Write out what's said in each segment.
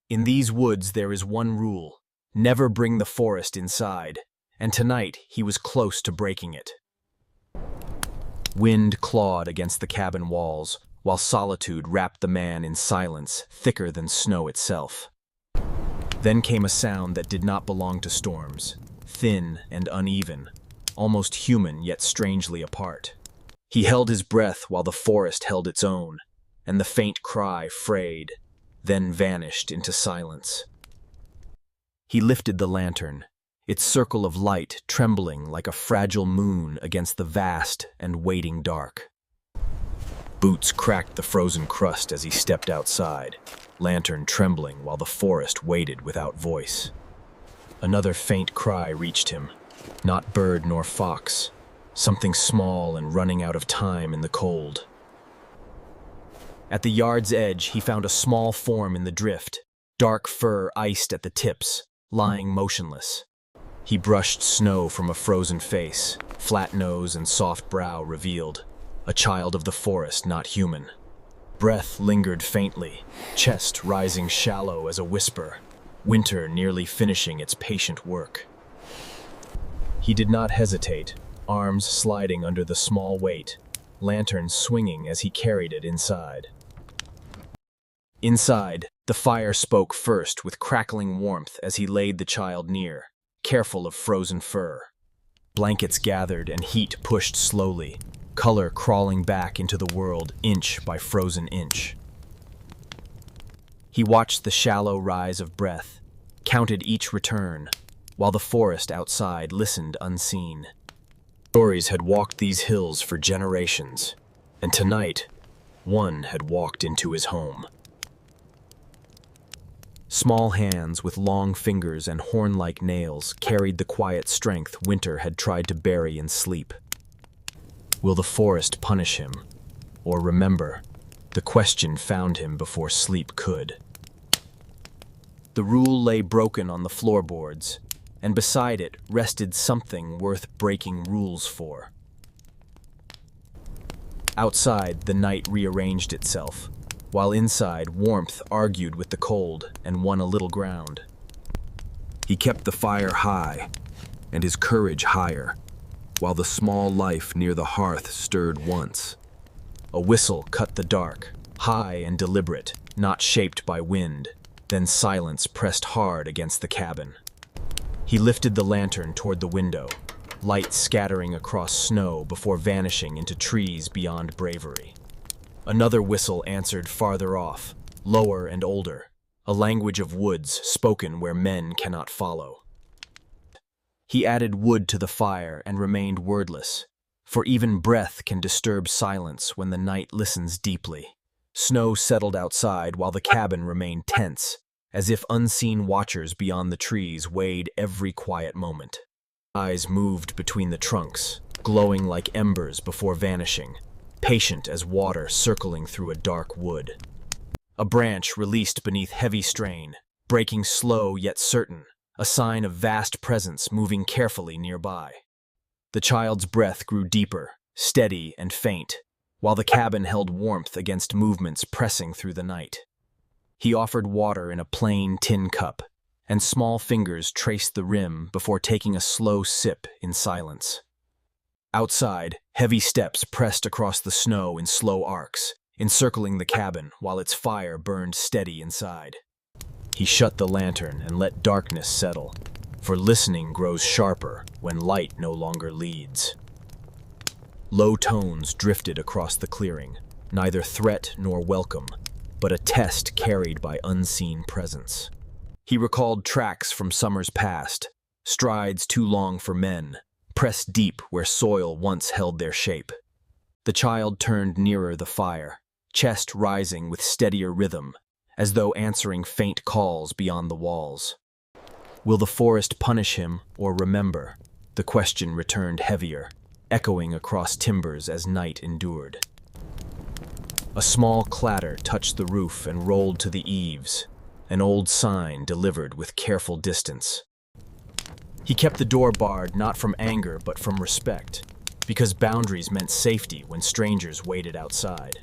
In these woods there is one rule: never bring the forest inside, and tonight he was close to breaking it. Wind clawed against the cabin walls, while solitude wrapped the man in silence thicker than snow itself. Then came a sound that did not belong to storms, thin and uneven, almost human yet strangely apart. He held his breath while the forest held its own, and the faint cry frayed, then vanished into silence. He lifted the lantern, its circle of light trembling like a fragile moon against the vast and waiting dark. Boots cracked the frozen crust as he stepped outside, lantern trembling while the forest waited without voice. Another faint cry reached him, not bird nor fox, something small and running out of time in the cold. At the yard's edge, he found a small form in the drift, dark fur iced at the tips, lying motionless. He brushed snow from a frozen face, flat nose and soft brow revealed, a child of the forest, not human. Breath lingered faintly, chest rising shallow as a whisper, winter nearly finishing its patient work. He did not hesitate, arms sliding under the small weight, lantern swinging as he carried it inside. Inside, the fire spoke first with crackling warmth as he laid the child near, careful of frozen fur. Blankets gathered and heat pushed slowly, color crawling back into the world inch by frozen inch. He watched the shallow rise of breath, counted each return, while the forest outside listened unseen. Stories had walked these hills for generations, and tonight, one had walked into his home. Small hands with long fingers and horn-like nails carried the quiet strength winter had tried to bury in sleep. Will the forest punish him, or remember? The question found him before sleep could. The rule lay broken on the floorboards, and beside it rested something worth breaking rules for. Outside, the night rearranged itself, while inside, warmth argued with the cold and won a little ground. He kept the fire high, and his courage higher, while the small life near the hearth stirred once. A whistle cut the dark, high and deliberate, not shaped by wind, then silence pressed hard against the cabin. He lifted the lantern toward the window, light scattering across snow before vanishing into trees beyond bravery. Another whistle answered farther off, lower and older, a language of woods spoken where men cannot follow. He added wood to the fire and remained wordless, for even breath can disturb silence when the night listens deeply. Snow settled outside while the cabin remained tense, as if unseen watchers beyond the trees weighed every quiet moment. Eyes moved between the trunks, glowing like embers before vanishing, patient as water circling through a dark wood. A branch released beneath heavy strain, breaking slow yet certain, a sign of vast presence moving carefully nearby. The child's breath grew deeper, steady and faint, while the cabin held warmth against movements pressing through the night. He offered water in a plain tin cup, and small fingers traced the rim before taking a slow sip in silence. Outside, heavy steps pressed across the snow in slow arcs, encircling the cabin while its fire burned steady inside. He shut the lantern and let darkness settle, for listening grows sharper when light no longer leads. Low tones drifted across the clearing, neither threat nor welcome, but a test carried by unseen presence. He recalled tracks from summers past, strides too long for men, pressed deep where soil once held their shape. The child turned nearer the fire, chest rising with steadier rhythm, as though answering faint calls beyond the walls. Will the forest punish him or remember? The question returned heavier, echoing across timbers as night endured. A small clatter touched the roof and rolled to the eaves, an old sign delivered with careful distance. He kept the door barred not from anger but from respect, because boundaries meant safety when strangers waited outside.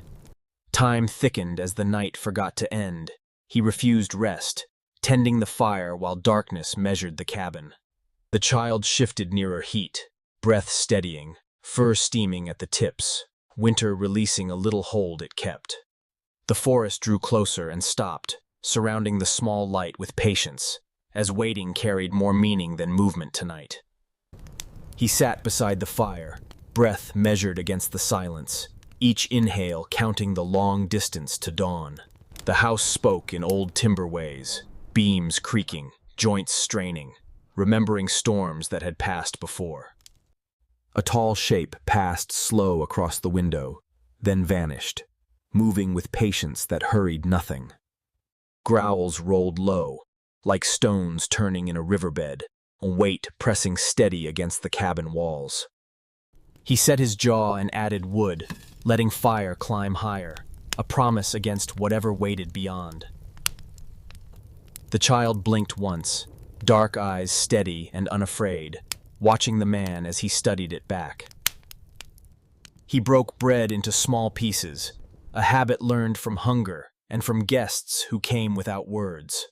Time thickened as the night forgot to end. He refused rest, tending the fire while darkness measured the cabin. The child shifted nearer heat, breath steadying, fur steaming at the tips, winter releasing a little hold it kept. The forest drew closer and stopped, surrounding the small light with patience, as waiting carried more meaning than movement tonight. He sat beside the fire, breath measured against the silence, each inhale counting the long distance to dawn. The house spoke in old timber ways, beams creaking, joints straining, remembering storms that had passed before. A tall shape passed slow across the window, then vanished, moving with patience that hurried nothing. Growls rolled low, like stones turning in a riverbed, a weight pressing steady against the cabin walls. He set his jaw and added wood, letting fire climb higher, a promise against whatever waited beyond. The child blinked once, dark eyes steady and unafraid, watching the man as he studied it back. He broke bread into small pieces, a habit learned from hunger and from guests who came without words.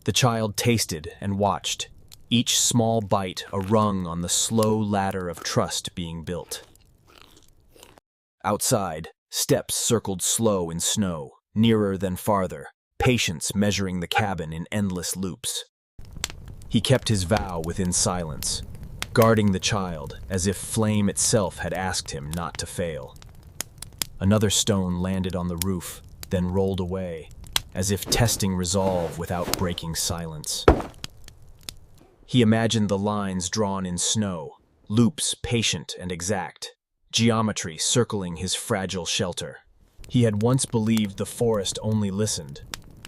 The child tasted and watched, each small bite a rung on the slow ladder of trust being built. Outside, steps circled slow in snow, nearer than farther, patience measuring the cabin in endless loops. He kept his vow within silence, guarding the child as if flame itself had asked him not to fail. Another stone landed on the roof, then rolled away, as if testing resolve without breaking silence. He imagined the lines drawn in snow, loops patient and exact, geometry circling his fragile shelter. He had once believed the forest only listened.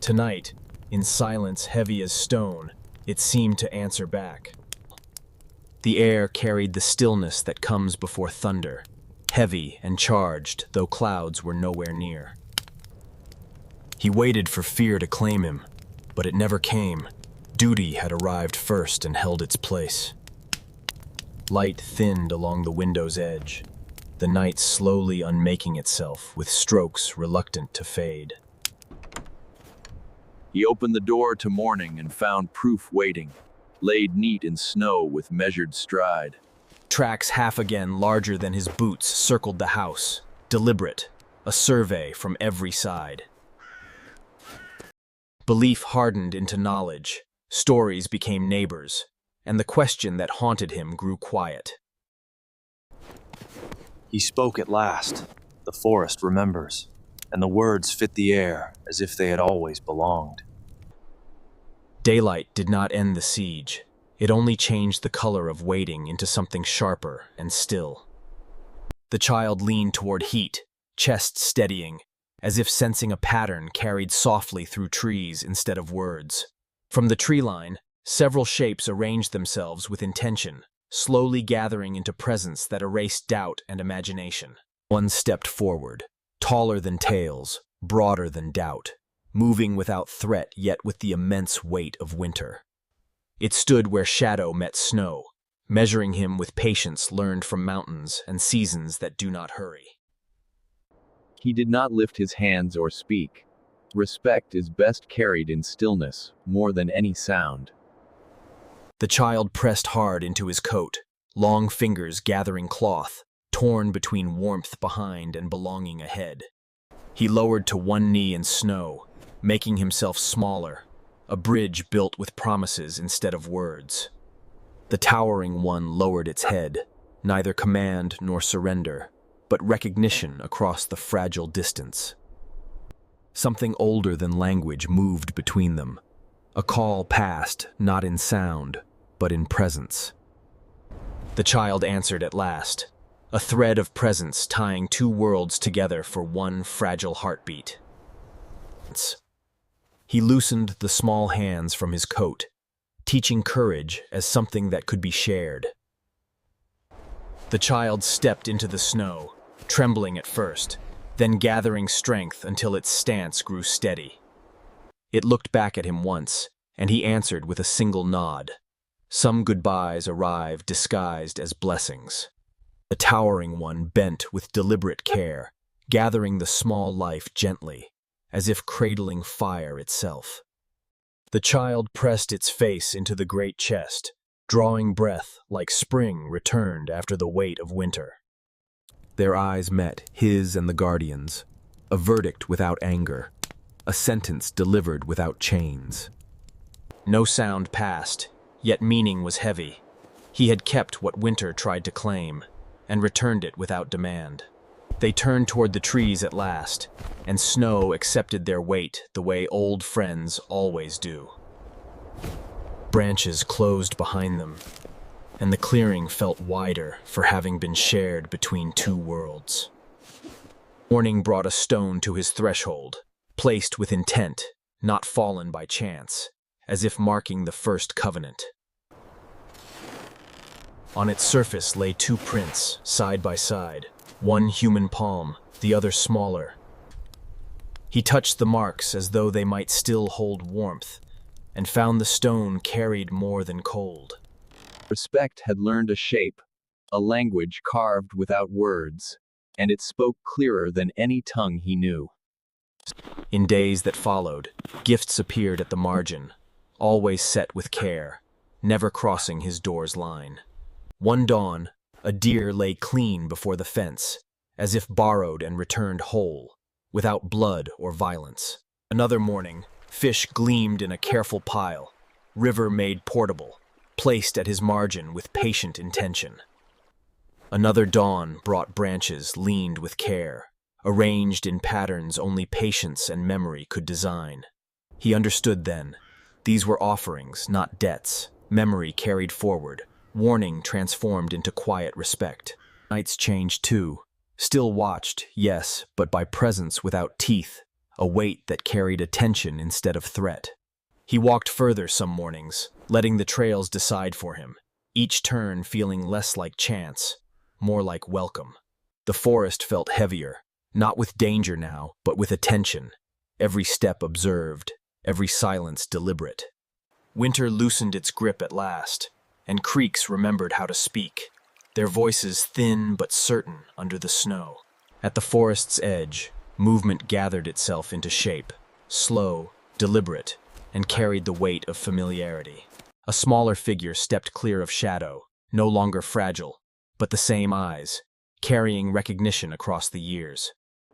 Tonight, in silence heavy as stone, it seemed to answer back. The air carried the stillness that comes before thunder, heavy and charged, though clouds were nowhere near. He waited for fear to claim him, but it never came. Duty had arrived first and held its place. Light thinned along the window's edge, the night slowly unmaking itself with strokes reluctant to fade. He opened the door to morning and found proof waiting, laid neat in snow with measured stride. Tracks half again larger than his boots circled the house, deliberate, a survey from every side. Belief hardened into knowledge, stories became neighbors, and the question that haunted him grew quiet. He spoke at last. The forest remembers, and the words fit the air as if they had always belonged. Daylight did not end the siege. It only changed the color of waiting into something sharper and still. The child leaned toward heat, chest steadying, as if sensing a pattern carried softly through trees instead of words. From the tree line, several shapes arranged themselves with intention, slowly gathering into presence that erased doubt and imagination. One stepped forward, taller than tales, broader than doubt, moving without threat yet with the immense weight of winter. It stood where shadow met snow, measuring him with patience learned from mountains and seasons that do not hurry. He did not lift his hands or speak. Respect is best carried in stillness, more than any sound. The child pressed hard into his coat, long fingers gathering cloth, torn between warmth behind and belonging ahead. He lowered to one knee in snow, making himself smaller, a bridge built with promises instead of words. The towering one lowered its head, neither command nor surrender, but recognition across the fragile distance. Something older than language moved between them. A call passed, not in sound, but in presence. The child answered at last, a thread of presence tying two worlds together for one fragile heartbeat. He loosened the small hands from his coat, teaching courage as something that could be shared. The child stepped into the snow, trembling at first, then gathering strength until its stance grew steady. It looked back at him once, and he answered with a single nod. Some goodbyes arrived disguised as blessings. The towering one bent with deliberate care, gathering the small life gently, as if cradling fire itself. The child pressed its face into the great chest, drawing breath like spring returned after the weight of winter. Their eyes met, his and the guardian's, a verdict without anger, a sentence delivered without chains. No sound passed, yet meaning was heavy. He had kept what winter tried to claim, and returned it without demand. They turned toward the trees at last, and snow accepted their weight the way old friends always do. Branches closed behind them, and the clearing felt wider for having been shared between two worlds. Morning brought a stone to his threshold, placed with intent, not fallen by chance, as if marking the first covenant. On its surface lay two prints, side by side, one human palm, the other smaller. He touched the marks as though they might still hold warmth, and found the stone carried more than cold. Respect had learned a shape, a language carved without words, and it spoke clearer than any tongue he knew. In days that followed, gifts appeared at the margin, always set with care, never crossing his door's line. One dawn, a deer lay clean before the fence, as if borrowed and returned whole, without blood or violence. Another morning, fish gleamed in a careful pile, river made portable, placed at his margin with patient intention. Another dawn brought branches leaned with care, arranged in patterns only patience and memory could design. He understood then, these were offerings, not debts, memory carried forward, warning transformed into quiet respect. Nights changed too, still watched, yes, but by presence without teeth, a weight that carried attention instead of threat. He walked further some mornings, letting the trails decide for him, each turn feeling less like chance, more like welcome. The forest felt heavier, not with danger now, but with attention, every step observed, every silence deliberate. Winter loosened its grip at last, and creeks remembered how to speak, their voices thin but certain under the snow. At the forest's edge, movement gathered itself into shape, slow, deliberate, and carried the weight of familiarity. A smaller figure stepped clear of shadow, no longer fragile, but the same eyes, carrying recognition across the years.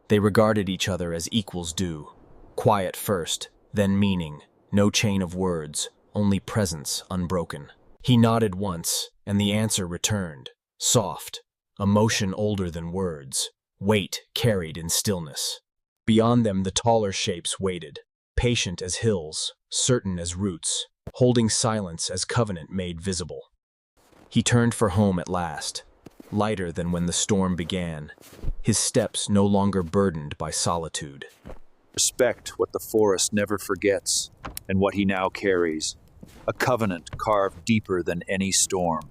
They regarded each other as equals do, quiet first, then meaning, no chain of words, only presence unbroken. He nodded once, and the answer returned, soft, emotion older than words, weight carried in stillness. Beyond them the taller shapes waited, patient as hills, certain as roots, holding silence as covenant made visible. He turned for home at last, lighter than when the storm began, his steps no longer burdened by solitude. Respect what the forest never forgets, and what he now carries. A covenant carved deeper than any storm.